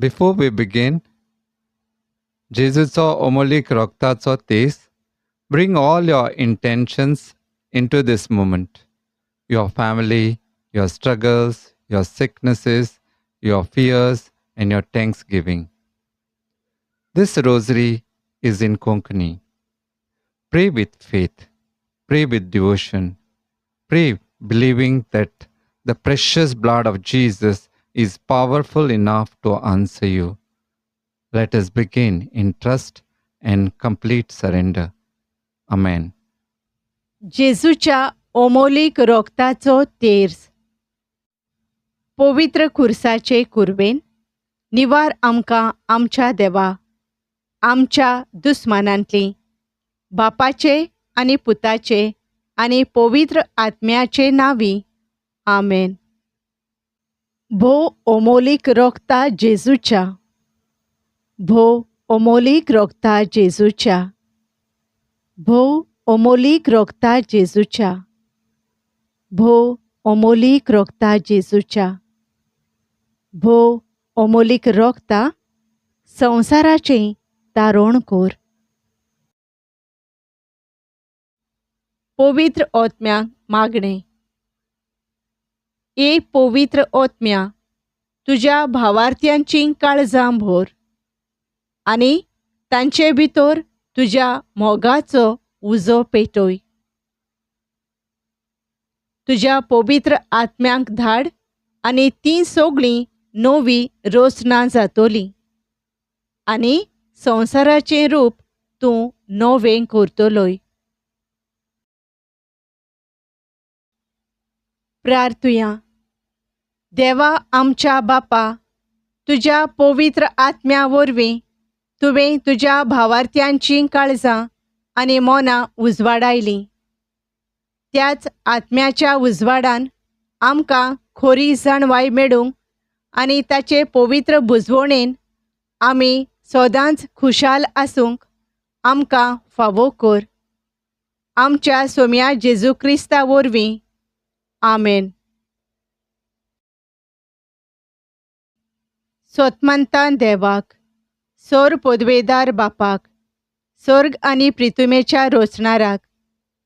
Before we begin, जेजूचो अमोलीक रोगताचो तेस, bring all your intentions into this moment. Your family, your struggles, your sicknesses, your fears, and your thanksgiving. This rosary is in Konkani. Pray with faith, pray with devotion, pray believing that the precious blood of Jesus is powerful enough to answer you. Let us begin in trust and complete surrender. Amen. जेजूच्या ओमोलीक रोगताचो तेर्स. पवित्र खुर्साचे कुरवेन, निवार आमकां आमच्या देवा, आमच्या दुस्मानांतली, बापाचे आनी पुताचे आनी पवित्र आत्म्याचे नांवी. आमेन. भो ओमोलीक रोगता जेजूच्या, भो ओमोलीक रोगता जेजूच्या, भो ओमोलीक रोगता जेजूच्या, भो ओमोलीक रोगता जेजूच्या, भो ओमोलीक रोगता संवसाराचें तारण कोर. पवित्र ओत्म्याक मागणें. ए पवित्र ओत्म्या, तुज्या भावार्थ्यांची काळजां भर आनी तांचे भितर तुज्या मोगाचो उजो पेटोय. तुज्या पवित्र आत्म्यांक धाड आनी तीं सगळीं नवी रोसनां जातोलीं आनी संवसाराचें रूप तूं नवें करतलोय. प्रार्थुया. देवा आमच्या बापा, तुज्या पवित्र आत्म्या वरवीं तुवें तुज्या भावार्थ्यांचीं काळजां आनी मनां उजवाडायलीं. त्याच आत्म्याच्या उजवाडान आमकां खोरी जाणवाय मेळूंक आनी ताचे पवित्र बुजवणेन आमी सदांच खुशाल आसूंक आमकां फावो कर. आमच्या सोम्या जेजू क्रिस्ता वरवीं. आमेन. सोतमंतां देवाक, सोर पदवेदार बापाक, स्वर्ग आनी पृथ्वीच्या रोचणाराक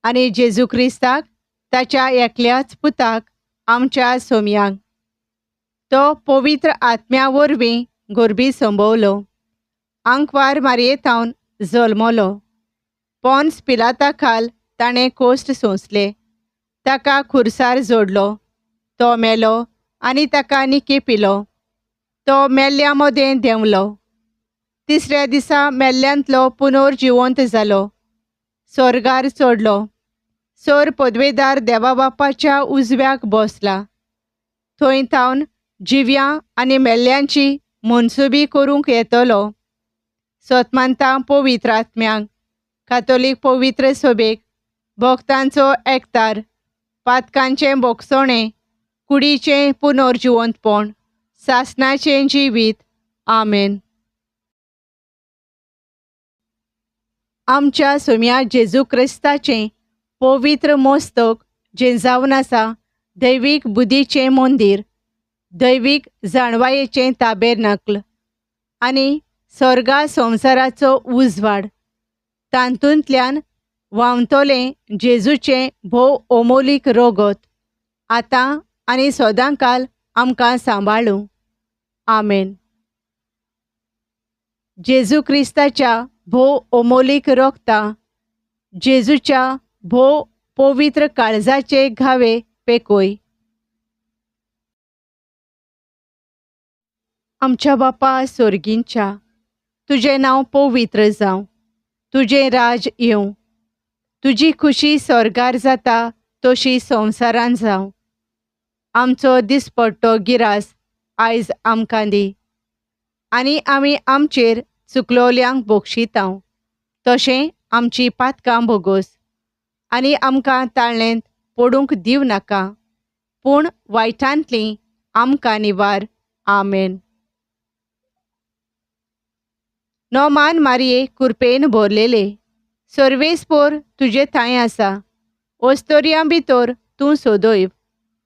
आनी जेजू क्रिस्ताक ताच्या एकल्याच पुताक आमच्या सोम्यांक, तो पवित्र आत्म्या वरवीं गोरबी संभोवलो, आंकवार मारयेतावन जल्मलो, पोन्स पिलाता खाल ताणें कोश्ट सोंसले, ताका खुर्सार जोडलो, तो मेलो आनी ताका निके पिलो, तो मेल्ल्या मोदें देंवलो, तिसऱ्या दिसा मेल्ल्यांतलो पुनर्जिवंत जालो, स्वर्गार चडलो, सोर पदवेदार देवा बापाच्या उजव्याक बसला, थंय थावन जिव्यां आनी मेल्ल्यांची मनसुबी करूंक येतलो. सोतमांतां पवित्र आत्म्यांक, कातोलीक पवित्र सभेक, भक्तांचो एकतार, पातकांचें बोगसणें, कुडीचें पुनर्जिवंतपण, सासणाचें जिवीत. आमेन. आमच्या सोम्या जेजू क्रिस्ताचें पवित्र मस्तक जें जावन आसा दैवीक बुद्धीचें मंदीर, दैवीक जाणवायेचें ताबेरनाकल आनी स्वर्गा संवसाराचो उजवाड, तातूंतल्यान व्हांवतलें जेजूचें भोव ओमोलीक रोगत, आतां आनी सदांकाल आमकां सांबाळूं. आमेन. जेजू क्रिस्ताच्या भोव ओमोलीक रोगता, जेजूच्या भोव पवित्र काळजाचे घावे पेकोय. आमच्या बापा स्वर्गींच्या, तुजें नांव पवित्र जावं, तुजें राज येवं, तुजी खुशी स्वर्गार जाता तशी संवसारान जावं. आमचो दिसपट्टो गिरास आयज आमकां दी आनी आमी आमचेर चुकलोल्यांक बोगशितांव, तशें आमची पातकां भोगोस आनी आमकां ताळणेंत पडूंक दिव नाका, पूण वायटांतलीं आमकां निवार. आमेन. नोमान मारये कुरपेन भरलेले, सर्वेस्पोर तुजे थंय आसा, ओस्तोरयां भितर तूं सोदोयव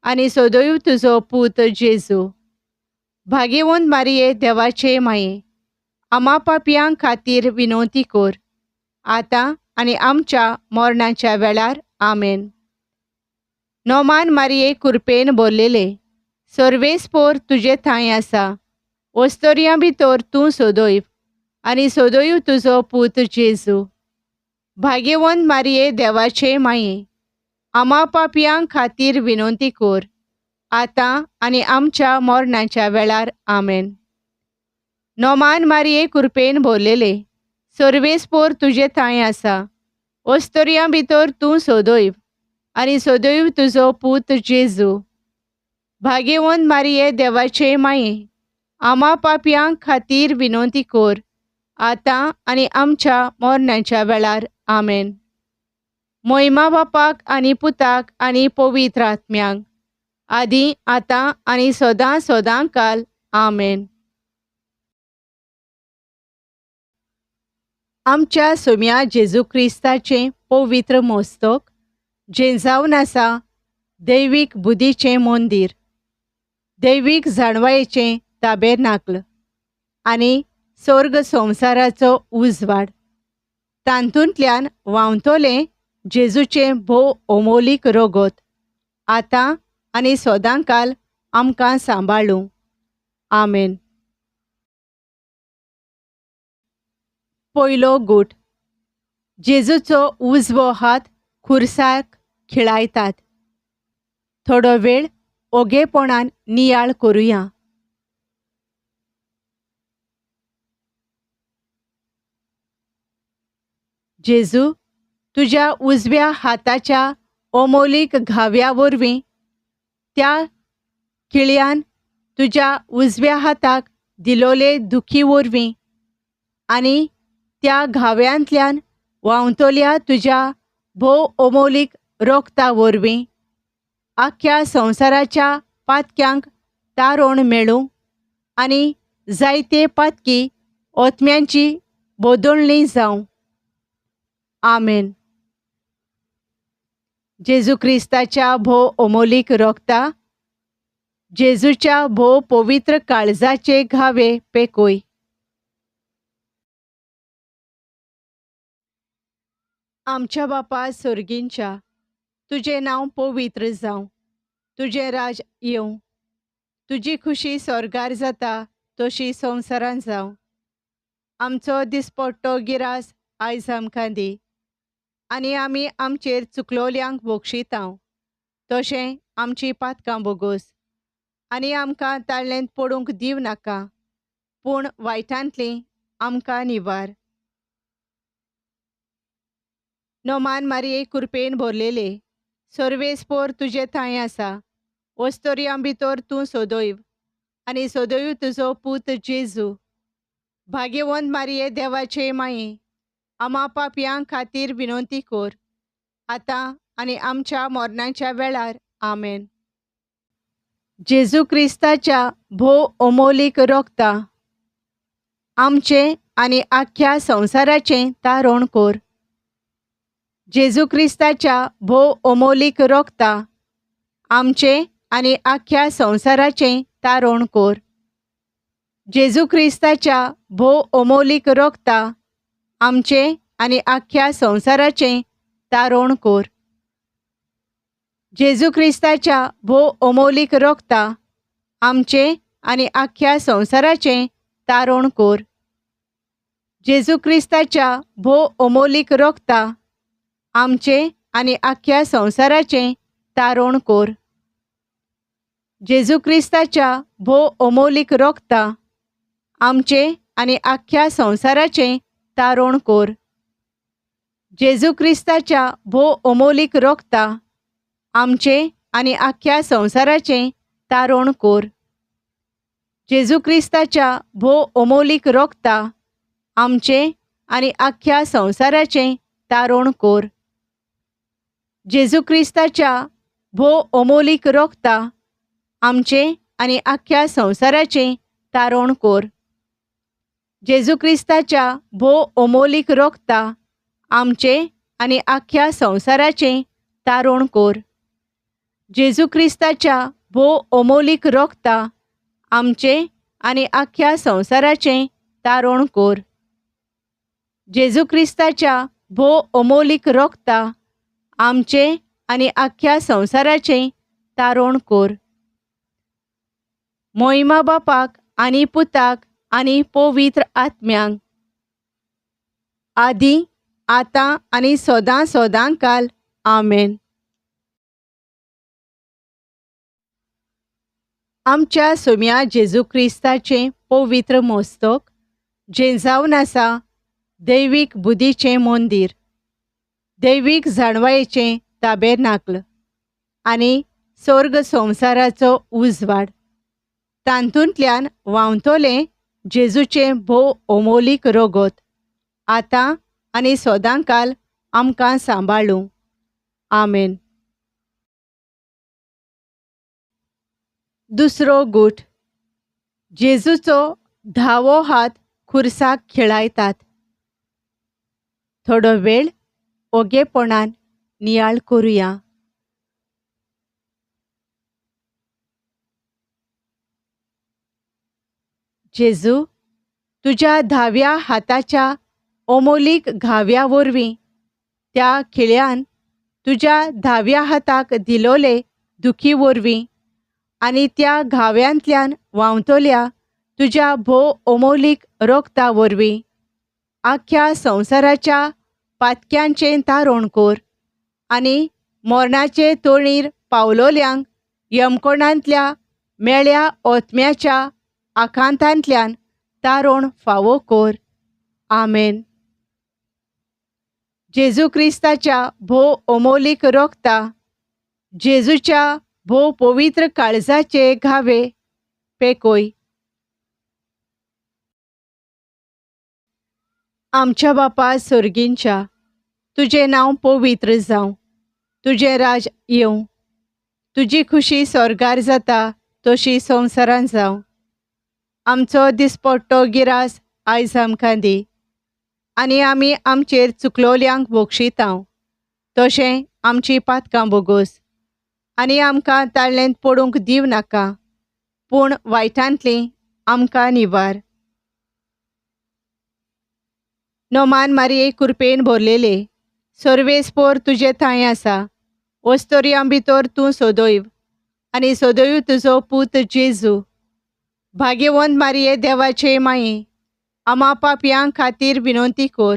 आनी सोदोयव तुजो पूत जेजू. भाग्यवंत मारिये, देवाचे माये, आम्हा पापयांक खातीर विनवती कोर, आता आणि आमच्या मरणाच्या वेळार आमेन. नोमान मारिये, कृपेन भरलेले, सर्वेस्पोर तुजे थंय आसा. वस्तोरयां भितर तूं सोदोयव, आनी सोदोयव तुजो पूत जेजू. भाग्यवंत मारिये, देवाचे माये, आम्हा पापयांक खातीर विनवती कोर, आता आणि आमच्या मरणाच्या वेळार आमेन. नोमान मारिये, कृपेन भरलेले, सर्वेस्पोर तुजे थंय आसा. वस्तोरयां भितर तूं सोदोयव, आनी सोदोयव तुजो पूत जेजू. भाग्यवंत मारिये, देवाचे माये, आम्हा पापयांक खातीर विनवती कोर, आता आणि आमच्या मरणाच्या वेळार आमेन. महिमा बापाक आनी पुताक आनी पवित्र आत्म्यांक, आदी आतां आनी सदां सदांकाल आमेन. आमच्या सोम्या जेजू क्रिस्ताचें पवित्र मस्तक, जें जावन आसा दैवीक बुद्धीचें मंदीर, दैवीक जाणवायेचें ताबेरनाकल आनी स्वर्ग संवसाराचो उजवाड, तांतूंतल्यान व्हांवतलें जेजूचें भोव अमोलीक रगत, आतां आनी सदांकाल आमकां सांबाळूं. आमेन. पयलो गूट. जेजूचो उजवो हात खुर्साक खिळायतात. थोडो वेळ ओगेपणान नियाळ करुया. जेजू, तुज्या उजव्या हाताच्या अमोलीक घाव्या वरवीं, त्या खिळ्यान तुज्या उजव्या हाताक दिलोले दुखी वरवीं, आनी त्या घाव्यांतल्यान व्हांवतल्या तुज्या भोव अमोलीक रोगता वरवीं, आख्या संवसाराच्या पातक्यांक तारण मेळूं आनी जायते पातकी ओतम्यांची बदलणी जावं. आमेन. जेजू क्रिस्ताच्या भोव अमोलीक रोगता, जेजूच्या भोव पवित्र काळजाचे घावे पेकोय. आमच्या बापा सर्गींच्या, तुजें नांव पवित्र जावं, तुजें राज येवं, तुजी खुशी स्वर्गार जाता तशी संवसारांत जावं. आमचो दिसपट्टो गिरास आयज आमकां दी, आनी आमी आमचेर चुकलोल्यांक बक्षितांव, तशें आमची पातकां बोगोस, आनी आमकां ताळ्ळेंत पडूंक दिव नाका, पूण वायटांतलीं आमकां निवार. नोमान मारिये, कृपेन भरलेले, सर्वेस्पोर तुजे थंय आसा. वस्तोरयां भितर तूं सोदोयव, आनी सोदोयव तुजो पूत जेजू. भाग्यवंत मारिये, देवाचे माये, आम्हा पापयांक खातीर विनवती कोर, आतां आनी आमच्या मरणाच्या वेळार आमेन. जेजू क्रिस्ताच्या भोव अमोलीक रोगता, आमचें आनी आख्या संवसाराचें तारण कोर. जेजू क्रिस्ताच्या भोव अमोलीक रोगता, आमचें आनी आख्या संवसाराचें तारण कोर. जेजू क्रिस्ताच्या भोव अमोलीक रोगता, आमचें आनी आख्या संवसाराचें तारण कोर. जेजू क्रिस्ताच्या भोव अमोलीक रोगता, आमचें आनी आख्या संवसाराचें तारण कोर. जेजू क्रिस्ताच्या भोव अमोलीक रोगता, आमचें आनी आख्या संवसाराचें तारण कोर. जेजू क्रिस्ताच्या भोव अमोलीक रोगता, आमचें आनी आख्या संवसाराचें तारण कोर. जेजू क्रिस्ताच्या भोव अमोलीक रोगता, आमचें आनी आख्या संवसाराचें तारण कोर. जेजू क्रिस्ताच्या भोव अमोलीक रोगता, आमचें आनी आख्या संवसाराचें तारण कोर. जेजू क्रिस्ताच्या भोव अमोलीक रोगता, आमचें आनी आख्या संवसाराचें तारण कोर. जेजू क्रिस्ताच्या भोव अमोलीक रोगता, आमचें आनी आख्या संवसाराचें तारण कोर. जेजू क्रिस्ताच्या भोव अमोलीक रोगता, आमचें आनी आख्या संवसाराचें तारण कोर. जेजू क्रिस्ताच्या भोव अमोलीक रोगता आमचें आनी आख्या संवसाराचें तारण कोर. मोहिमा बापाक आनी पुताक आनी पवित्र आत्म्यांक, आदी आतां आनी सदां सदांकाल. आमेन. आमच्या सोम्या जेजू क्रिस्ताचें पवित्र मस्तक, जें जावन आसा दैवीक बुद्धीचें मंदीर, दैवीक जाणवायेचें ताबेरनाकल आनी स्वर्ग संवसाराचो उजवाड, तांतूंतल्यान व्हांवतलें जेजूचें भोव अमोलीक रोगोत, आतां आनी सदांकाल आमकां सांबाळूं. आमेन. दुसरो गूठ. जेजूचो धावो हात खुर्साक खिळायतात. थोडो वेळ ओगेपणान नियाळ करुया. जेजू, तुज्या धाव्या हाताच्या अमोलीक घाव्या वरवीं त्या खिळ्यान तुज्या धाव्या हाताक दिलोले दुखी वरवीं आनी त्या घाव्यांतल्यान व्हांवतल्या तुज्या भोव अमोलीक रोगता वरवीं आख्या संवसाराच्या पातक्यांचें तारण कोर आनी मोरणाचे तोणीर पावलोल्यांक यमकोणांतल्या मेळ्या ओतम्याच्या आकांतांतल्यान तारण फावो कोर. आमेन. जेजू क्रिस्ताच्या भोव अमोलीक रोगता, जेजूच्या भोव पवित्र काळजाचे घावे पेकोय. आमच्या बापा सर्गींच्या, तुजें नांव पवित्र जावं, तुजें राज येवं, तुजी खुशी स्वर्गार जाता तशी संवसारान जावं. आमचो दिसपट्टो गिरास आयज आमकां दी, आनी आमी आमचेर चुकलोल्यांक बक्षितांव तशें आमची पातकां बोगोस, आनी आमकां ताळणेंत पडूंक दिव नाका, पूण वायटांतलीं आमकां निवार. नोमान मारये कृपेन भरलेले, सर्वेस्पोर तुजें थाय आसा, वस्तोरयां भितर तूं सदैव, आनी सदैव तुजो पूत जेजू. भाग्यवंत मारये देवाचे माये, आमा पापयां खातीर विनंती कोर,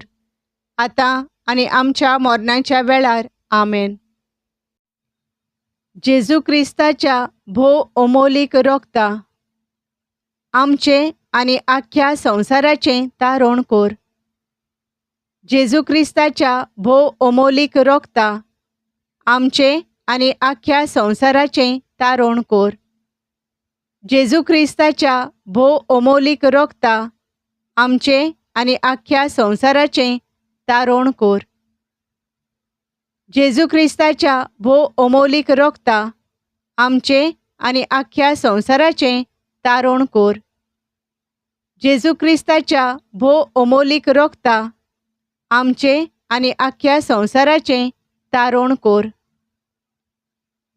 आतां आनी आमच्या मरणाच्या वेळार. आमेन. जेजू क्रिस्ताच्या भोव अमोलीक रोगता आमचें आनी आख्या संवसाराचें तारण कोर. जेजू क्रिस्ताच्या भोव अमोलीक रोगता आमचें आनी आख्या संवसाराचें तारण कोर. जेजू क्रिस्ताच्या भोव अमोलीक रोगता आमचें आनी आख्या संवसाराचें तारण कोर. जेजू क्रिस्ताच्या भोव अमोलीक रोगता आमचें आनी आख्या संवसाराचें तारण कोर. जेजू क्रिस्ताच्या भोव अमोलीक रोगता आमचें आनी आख्या संवसाराचें तारण कोर.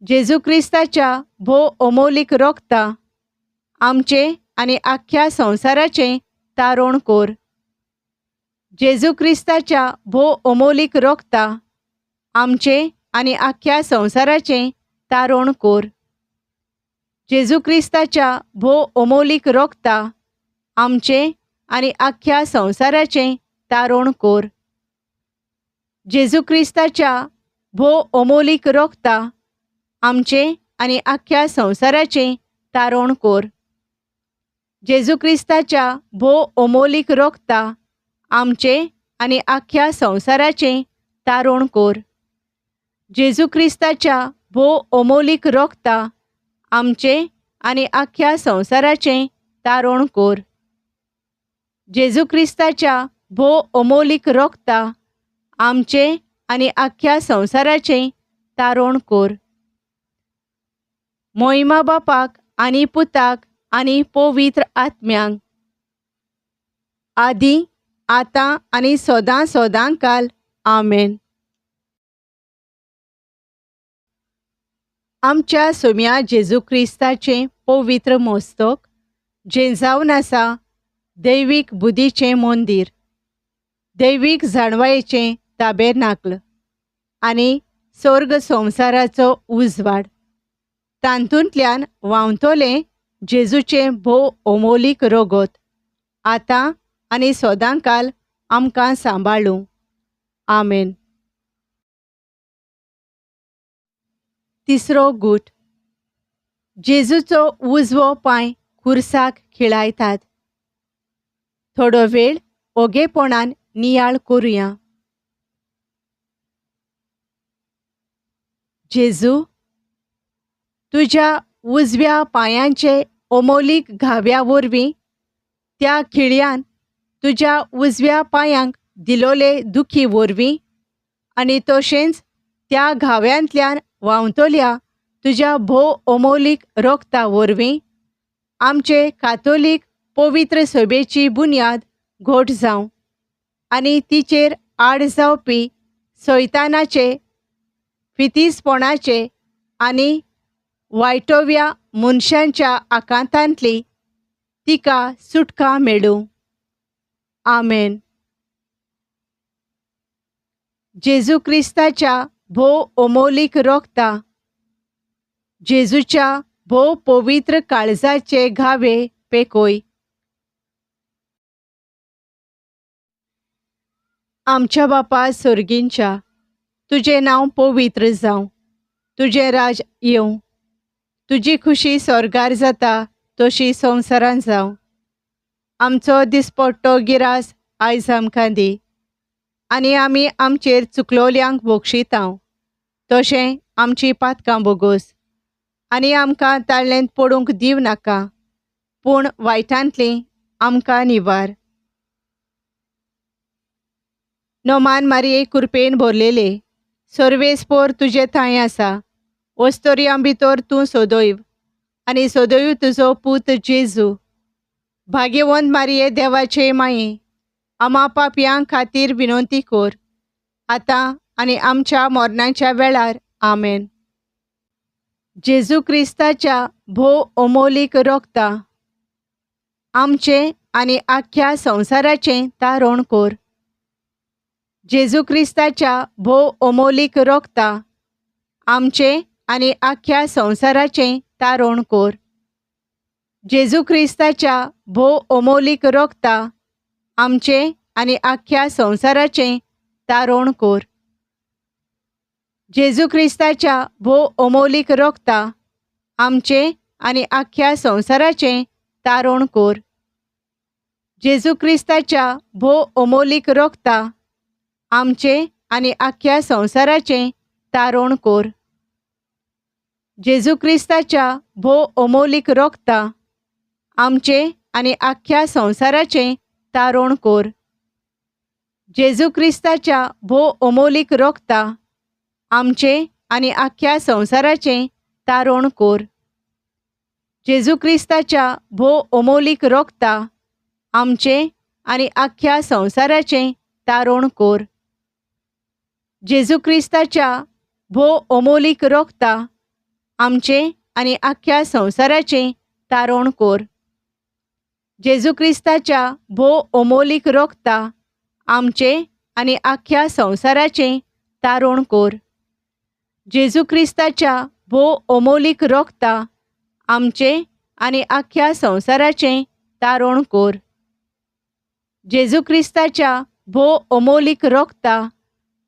जेजू क्रिस्ताच्या भोव अमोलीक रोगता आमचें आनी आख्या संवसाराचें तारण कोर. जेजू क्रिस्ताच्या भोव अमोलीक रोगता आमचें आनी आख्या संवसाराचें तारण कोर. जेजू क्रिस्ताच्या भोव अमोलीक रोगता आमचें आनी आख्या संवसाराचें तारण कोर. जेजू क्रिस्ताच्या भोव अमोलीक रोगता आमचें आनी आख्या संवसाराचें तारण कोर. जेजू क्रिस्ताच्या भोव अमोलीक रोगता आमचें आनी आख्या संवसाराचें तारण कोर. जेजू क्रिस्ताच्या भोव अमोलीक रोगता आमचें आनी आख्या संवसाराचें तारण कोर. जेजू क्रिस्ताच्या भोव अमोलीक रोगता आमचें आनी आख्या संवसाराचें तारण कोर. मोहिमा बापाक आनी पुताक आनी पवित्र आत्म्यांक, आदी आतां आनी सदां सदांकाल. आमेन. आमच्या सोम्या जेजू क्रिस्ताचें पवित्र मस्तक, जें जावन आसा दैवीक बुदीचें मंदीर, दैवीक जाणवायेचें ताबेरनाकल आनी स्वर्ग संवसाराचो उजवाड. तांतूंतल्यान व्हांवतलें जेजूचें भोव अमोलीक रोगोत, आतां आनी सदांकाल आमकां सांबाळूं. आमेन. तिसरो गूट. जेजूचो उजवो पांय खुर्साक खिळायतात. थोडो वेळ ओगेपणान नियाळ करुया. जेजू, तुज्या उजव्या पांयाचे अमोलीक घाव्या वरवीं त्या खिळयान तुज्या उजव्या पांयांक दिलोले दुखी वरवीं आनी तशेंच त्या घाव्यांतल्यान व्हांवतल्या तुज्या भोव अमोलीक रोगता वरवीं आमचे कातोलीक पवित्र सभेची बुन्याद घोट जावं आनी तिचेर आड जावपी सैतानाचे, फितीसपणाचे आनी वायटोव्या मनशांच्या आकांतांतली तिका सुटका मेळूं. आमेन. जेजू क्रिस्ताच्या भोव अमोलीक रोगता, जेजूच्या भोव पवित्र काळजाचे घावे पेकोय. आमच्या बापा सर्गींच्या, तुजें नांव पवित्र जावं, तुजें राज येवं, तुजी खुशी स्वर्गार जाता तशी संवसारांत जावं. आमचो दिसपट्टो गिरास आयज आमकां दी आनी आमी आमचेर चुकलोल्यांक बक्षितांव तशें आमची पातकां बोगोस आनी आमकां ताळ्ळेंत पडूंक दिव नाका, पूण वायटांतलीं आमकां निवार. नोमान मारये कृपेन भरलेले, सर्वेस्पोर तुजे थंय आसा. वस्तोरयां भितर तूं सदैव आनी सदैव तुजो पूत जेजू. भाग्यवंत मारये देवाचे माये, आमा पापयां खातीर विनंती कर, आतां आनी आमच्या मरणाच्या वेळार. आमेन. जेजू क्रिस्ताच्या भोव अमोलीक रोगता आमचें आनी आख्या संवसाराचें तारण कर. जेजू क्रिस्ताच्या भोव अमोलीक रोगता आमचें आनी आख्या संवसाराचें तारण कर. जेजू क्रिस्ताच्या भोव अमोलीक रोगता आमचें आनी आख्या संवसाराचें तारण कर. जेजू क्रिस्ताच्या भोव अमोलीक रोगता आमचें आनी आख्या संवसाराचें तारण कर. जेजू क्रिस्ताच्या भोव अमोलीक रोगता आमचें आनी आख्या संवसाराचें तारण कर. जेजू क्रिस्ताच्या भोव अमोलीक रोगता आमचें आनी आख्या संवसाराचें तारण कर. जेजू क्रिस्ताच्या भोव अमोलीक रोगता आमचें आनी आख्या संवसाराचें तारण कर. जेजू क्रिस्ताच्या भोव अमोलीक रोगता आमचें आनी आख्या संवसाराचें तारण कर. जेजू क्रिस्ताच्या भोव अमोलीक रोगता आमचें आनी आख्या संवसाराचें तारण कर. जेजू क्रिस्ताच्या भोव अमोलीक रोगता आमचें आनी आख्या संवसाराचें तारण कर. जेजू क्रिस्ताच्या भोव अमोलीक रोगता आमचें आनी आख्या संवसाराचें तारण कर. जेजू क्रिस्ताच्या भोव अमोलीक रोगता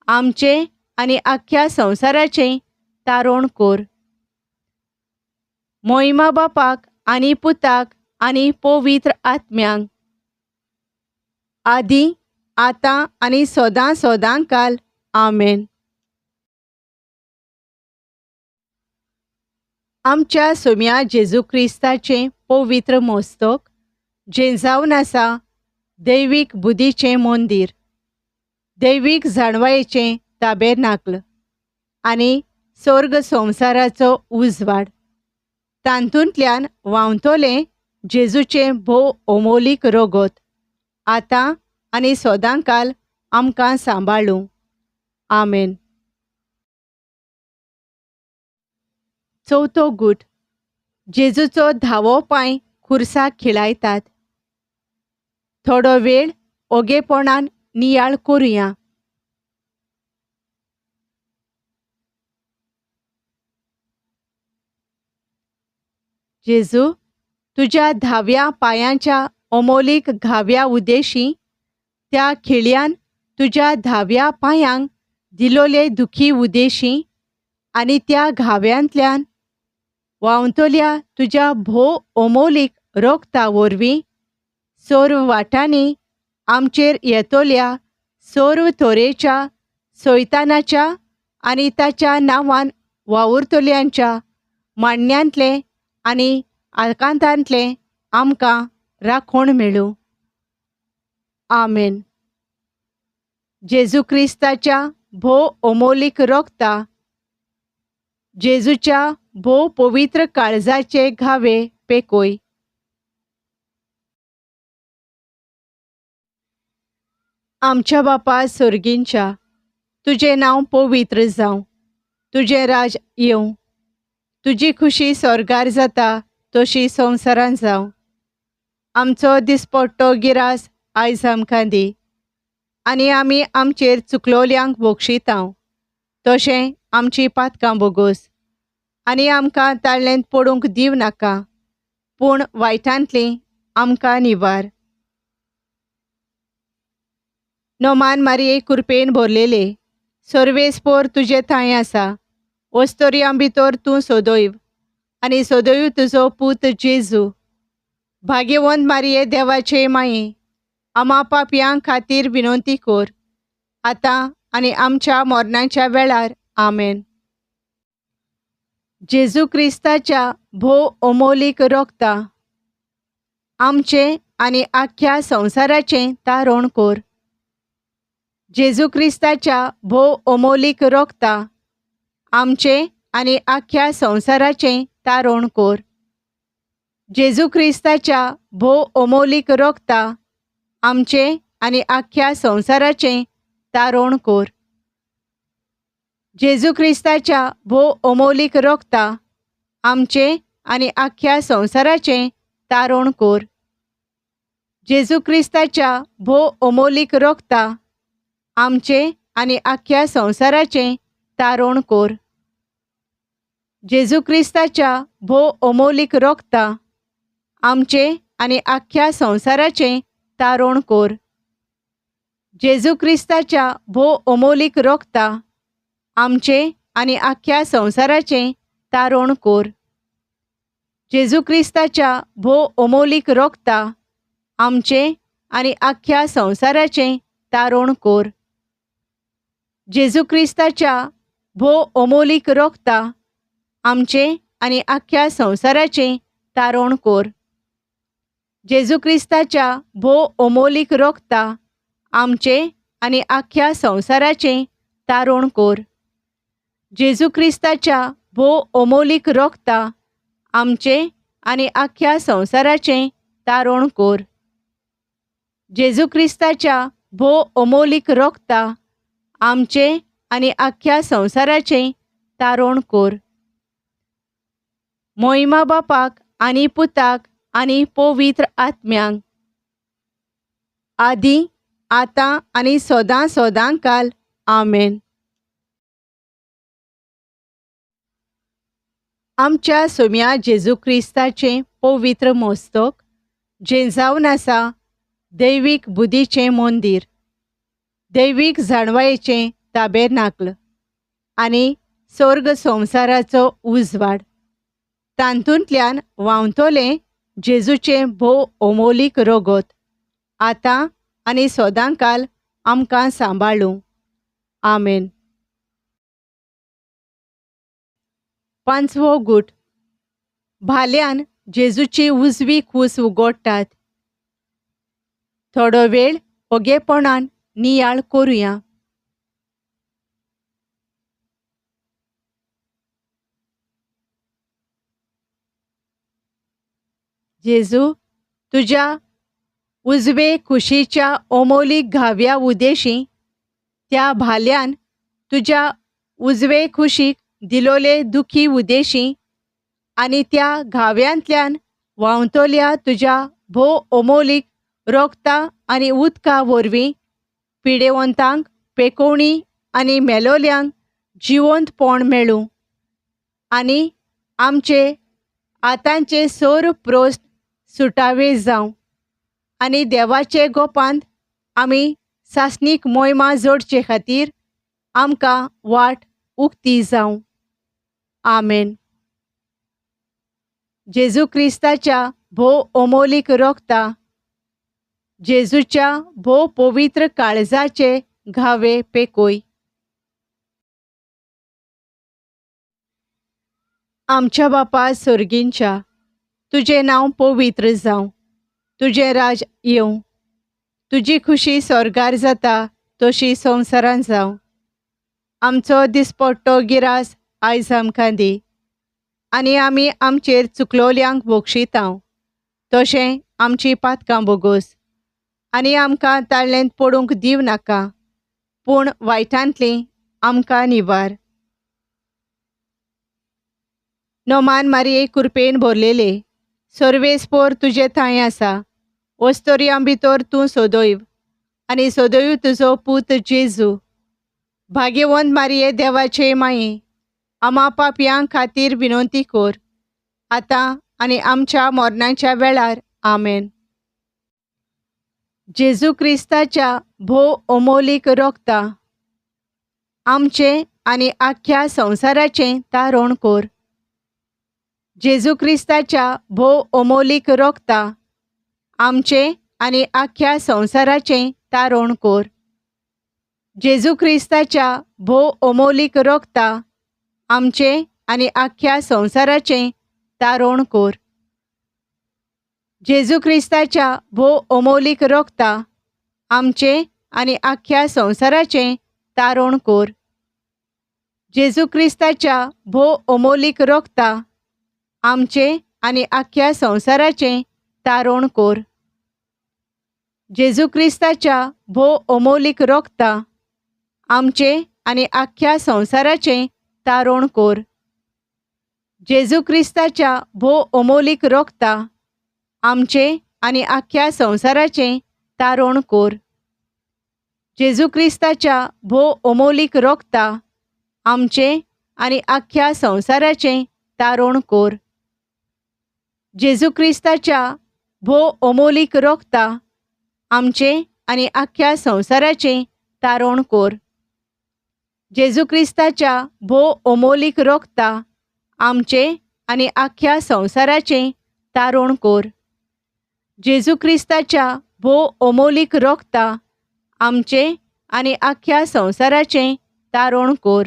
आमचें आनी आख्या संवसाराचें तारण कर. मोहिमा बापाक आनी पुताक आनी पवित्र आत्म्यांक, आदी आतां आनी सदां सदांकाल. आमेन. आमच्या सोम्या जेजू क्रिस्ताचें पवित्र मस्तक, जें जावन आसा दैवीक बुदीचें मंदीर, दैवीक जाणवायेचें ताबेरनाकल आनी स्वर्ग संवसाराचो उजवाड. तांतूंतल्यान व्हांवतलें जेजूचें भोव अमोलीक रोगोत, आतां आनी सदांकाल आमकां सांबाळूं. आमेन. चवथो गूट. जेजूचो धावो पांय खुर्सा खिळायतात. थोडो वेळ ओगेपणान नियाळ करुया. जेजू, तुझ्या धाव्या पायांच्या अमोलीक घाव्या उदेशी त्या खिळ्यान तुझ्या धाव्या पायांक दिलोले दुखी उदेशी आणि त्या घाव्यांतल्यान व्हांवतल्या तुझ्या भोव अमोलीक रोगता वरवीं सर्व वाटांनी आमचेर येतोल्या सर्व तोरेच्या सैतानाच्या आनी ताच्या नांवान वावुरतल्यांच्या मांडण्यांतले आनी आकांतांतले आमकां राखण मेळूं. आमेन. जेजू क्रिस्ताच्या भोव अमोलीक रोगता, जेजूच्या भोव पवित्र काळजाचे घावे पेकोय. आमच्या बापा सर्गींच्या, तुझे नांव पवित्र जावं, तुझे राज येवं, तुजी खुशी स्वर्गार जाता तशी संवसारान जावं. आमचो दिसपट्टो गिरास आयज आमकां दी, आनी आमी आमचेर चुकलोल्यांक बक्षितांव तशें आमची पातकां बोगोस, आनी आमकां ताळ्ळेंत पडूंक दिव नाका, पूण वायटांतलीं आमकां निवार. नोमान मारये कृपेन भरलेले, सर्वेस्पोर तुजे थंय आसा, वस्तोरयां भितर तूं सदैव, आनी सदैव तुजो पूत जेजू. भाग्यवंत मारये देवाचे माये, आमा पापयां खातीर विनंती कर, आतां आनी आमच्या मरणाच्या वेळार. आमेन. जेजू क्रिस्ताच्या भोव अमोलीक रोगता, आमचे आनी आख्या संवसाराचें तारण कर. जेजू क्रिस्ताच्या भोव अमोलीक रोगता, आमचे आनी आख्या संवसाराचें तारण कर. जेजू क्रिस्ताच्या भोव अमोलीक रोगता, आमचे आनी आख्या संवसाराचें तारण कर. जेजू क्रिस्ताच्या भोव अमोलीक रोगता, आमचे आनी आख्या संवसाराचें तारण कर. जेजू क्रिस्ताच्या भोव अमोलीक रोगता, आमचे आनी आख्या संवसाराचें तारण कर. जेजू क्रिस्ताच्या भोव अमोलीक रोगता, आमचे आनी आख्या संवसाराचें तारण कर. जेजू क्रिस्ताच्या भोव अमोलीक रोगता, आमचे आनी आख्या संवसाराचें तारण कर. जेजू क्रिस्ताच्या भोव अमोलीक रोगता, आमचे आनी आख्या संवसाराचें तारण कर. जेजू क्रिस्ताच्या भोव अमोलीक रोगता, आमचे आनी आख्या संवसाराचें तारण कर. जेजू क्रिस्ताच्या भोव अमोलीक रोगता, आमचे आनी आख्या संवसाराचें तारण कर. जेजू क्रिस्ताच्या भोव अमोलीक रोगता, आमचे आनी आख्या संवसाराचें तारण कर. जेजू क्रिस्ताच्या भोव अमोलीक रोगता, आमचे आनी आख्या संवसाराचें तारण कर. मोहिमा बापाक आनी पुताक आनी पवित्र आत्म्यांक, आदी आतां आनी सदां सदांकाल. आमेन. आमच्या सोम्या जेजू क्रिस्ताचें पवित्र मस्तक, जें जावन आसा दैवीक बुद्धीचें मंदीर, दैवीक जाणवायेचें ताबेरनाकल आनी स्वर्ग संवसाराचो उजवाड, तांतूंतल्यान व्हांवतलें जेजूचें भोव अमोलीक रोगत, आतां आनी सदांकाल आमकां सांबाळूं. आमेन. पांचवो गूट. भाल्यान जेजूची उजवी खूस उगडटात. थोडो वेळ ओगेपणान नियाळ करुया. जेजू, तुज्या उजवे खुशीच्या अमोलीक घाव्या उदेशी त्या भाल्यान तुज्या उजवे खुशीक दिलोले दुखी उदेशी आनी त्या घाव्यांतल्यान व्हांवतोल्या तुज्या भोव अमोलीक रोगता आनी उदका वरवीं पिडेवंतांक पेकोवणी आनी मेलोल्यांक जिवंतपण मेळूं आनी आमचे आतांचे सोर प्रोस्त सुटावे जावं आनी देवाचे गोपांत आमी सासणीक मोहिमा जोडचे खातीर आमकां वाट उक्ती जावं. आमेन. जेजू क्रिस्ताच्या भोव अमोलीक रोगता, जेजूच्या भोव पवित्र काळजाचे घावे पेकोय. आमच्या बापा सुर्गींच्या, तुजें नांव पवित्र जावं, तुजें राज येवं, तुजी खुशी स्वर्गार जाता तशी संवसारांत जावं. आमचो दिसपट्टो गिरास आयज आमकां दी आनी आमी आमचेर चुकलोल्यांक बक्षितांव तशें आमची पातकां बोगोस आनी आमकां ताळ्ळेंत पडूंक दिव नाका, पूण वायटांतलीं आमकां निवार. नोमान मारये कृपेन भरलेले, सर्वेस्पोर तुजे थंय आसा, वस्तोरयां भितर तूं सोदोयव आनी सोदोयव तुजो पूत जेजू. भाग्यवंत मारये देवाचे माये, आमा पापयां खातीर विनंती कोर, आतां आनी आमच्या मरणाच्या वेळार. आमेन. जेजू क्रिस्ताच्या भोव अमोलीक रोगता, आमचें आनी आख्या संवसाराचें तारण कोर. जेजू क्रिस्ताच्या भोव अमोलीक रोगता, आमचें आनी आख्या संवसाराचें तारण कोर. जेजू क्रिस्ताच्या भोव अमोलीक रोगता, आमचें आनी आख्या संवसाराचें तारण कोर. जेजू क्रिस्ताच्या भोव अमोलीक रोगता, आमचें आनी आख्या संवसाराचें तारण कोर. जेजू क्रिस्ताच्या भोव अमोलीक रोगता, आमचें आनी आख्या संवसाराचें तारण कोर. जेजू क्रिस्ताच्या भोव अमोलीक रोगता, आमचें आनी आख्या संवसाराचें तारण कोर. जेजू क्रिस्ताच्या भोव अमोलीक रोगता, आमचें आनी आख्या संवसाराचें तारण कोर. जेजू क्रिस्ताच्या भोव अमोलीक रोगता, आमचें आनी आख्या संवसाराचें तारण कोर. जेजू क्रिस्ताच्या भोव अमोलीक रोगता, आमचें आनी आख्या संवसाराचें तारण कोर. जेजू क्रिस्ताच्या भोव अमोलीक रोगता, आमचें आनी आख्या संवसाराचें तारण कोर. जेजू क्रिस्ताच्या भोव अमोलीक रोगता, आमचें आनी आख्या संवसाराचें तारण कोर.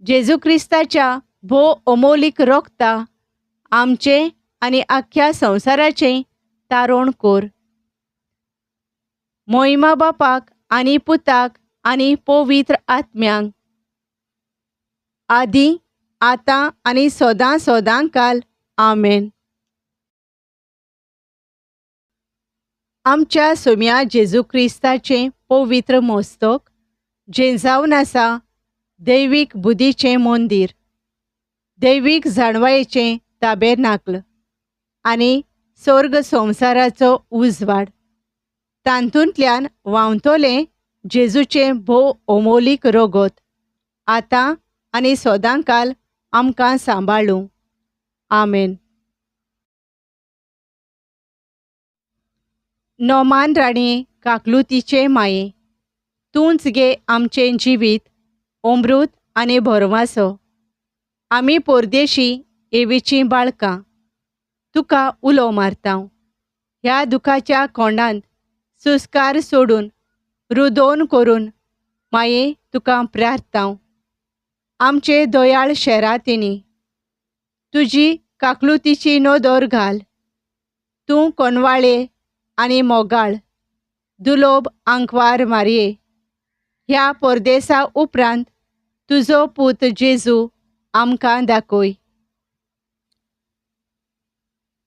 जेजू क्रिस्ताच्या भोव अमोलीक रोगता, आमचें आनी आख्या संवसाराचें तारण कोर. मोहिमा बापाक आनी पुताक आनी पवित्र आत्म्यांक, आदी आतां आनी सदां सदांकाल. आमेन. आमच्या सोम्या जेजू क्रिस्ताचें पवित्र मस्तक, जें जावन आसा दैवीक बुद्धीचें मंदीर, दैवीक जाणवायेचें ताबेरनाकल आनी स्वर्ग संवसाराचो उजवाड, तांतूंतल्यान व्हांवतोलें जेजूचें भोव अमोलीक रोगत, आतां आनी सदांकाल आमकां सांबाळूं. आमेन. नोमान राणये काकलुतीचे माये, तूंच गे आमचें जिवीत, अमृत आनी भरवासो. आमी परदेशी एवीचीं बाळकां, तुका उलो मारतांव. ह्या दुखाच्या कोंडांत सुस्कार सोडून, रुदोवन करून माये तुका प्रार्थतांव. आमचे दोयाळ शेरातीनी तुजी काकलुतीची नदर घाल. तूं कोनवाळे आनी मोगाळ, दुलोब आंकवार मारये, ह्या परदेसा उपरांत तुजो पूत जेजू आमकां दाखय.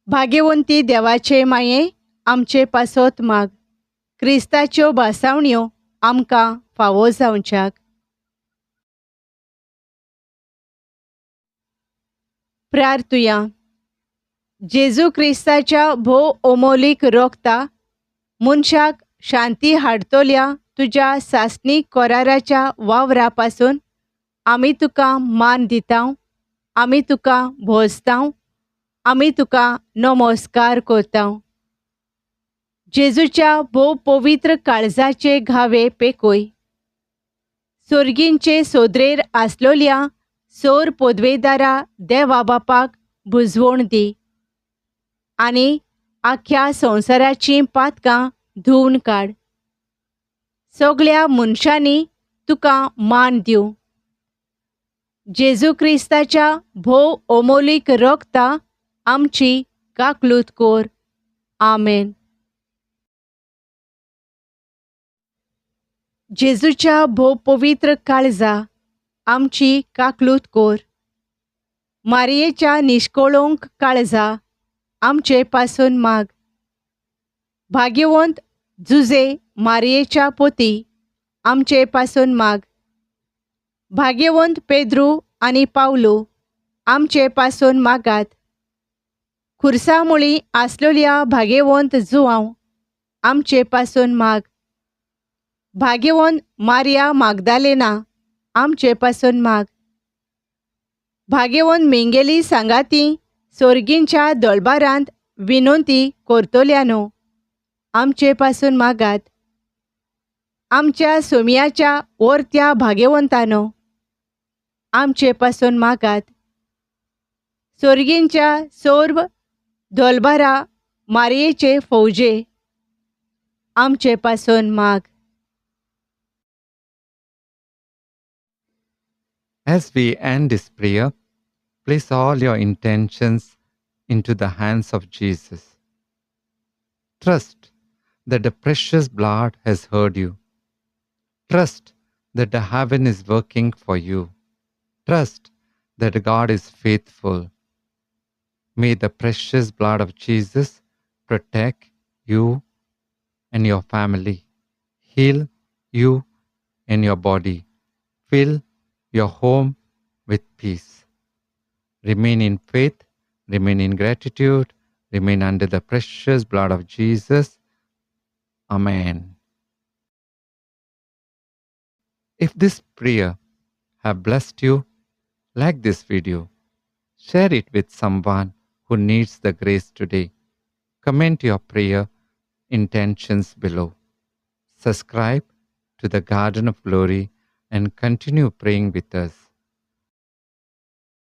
भाग्यवंती देवाचे माये, आमचे पासत माग, क्रिस्ताच्यो बासावण्यो आमकां फावो जावच्याक. प्रार्थुया. जेजू क्रिस्ताच्या भोव ओमोलीक रोगता मनशाक शांती हाडतोल्या तुज्या सासणीक कोराराच्या वावरा पासून आमी तुका मान दितांव, आमी तुका भोसतांव, आमी तुका नमस्कार करतांव. जेजूच्या भोव पवित्र काळजाचे घावे पेकोय. सोर्गींचे सोदरेर आसलोल्या सोर पोदवेदारा देवा बापाक बुजवण दी आनी आख्या संवसाराचीं पातकां धुवन काड. सगळ्या मनशांनी तुका मान दिवं. जेजू क्रिस्ताच्या भोव ओमोलीक रोगता आमची काकलूत कोर. आमेन. जेजूच्या भोव पवित्र काळजा आमची काकलूत कोर. मारयेच्या निश्कोळोंक काळजा आमचे पासून माग. भाग्यवंत जुजे मारयेच्या पोती आमचे पासून माग. भाग्यवंत पेद्रू आनी पावलू आमचे पासून मागात. खुर्सामुळी आसलोल्या भाग्यवंत जुवांव आमचे पासून माग. भाग्यवंत मारिया मागदालेना आमचे पासून माग. भाग्यवंत मिंगेली सांगाती सोर्गींच्या दोळबारांत विनोंती करतोल्यानो आमचे पासून मागात. आमच्या सोमयाच्या ओरत्या भाग्यवंतानो आमचे पासून मागात. सोर्गींच्या सोर्ब दोलबारा मारयेचे फौजे आमचे पासून माग. As we end this prayer, place all your intentions into the hands of Jesus. Trust that the precious blood has heard you. Trust that the heaven is working for you. Trust that God is faithful. May the precious blood of Jesus protect you and your family, heal you and your body, fill your home with peace. Remain in faith, remain in gratitude, remain under the precious blood of Jesus. Amen. If this prayer have blessed you, like this video, share it with someone who needs the grace today. Comment your prayer intentions below. Subscribe to the Garden of Glory and continue praying with us.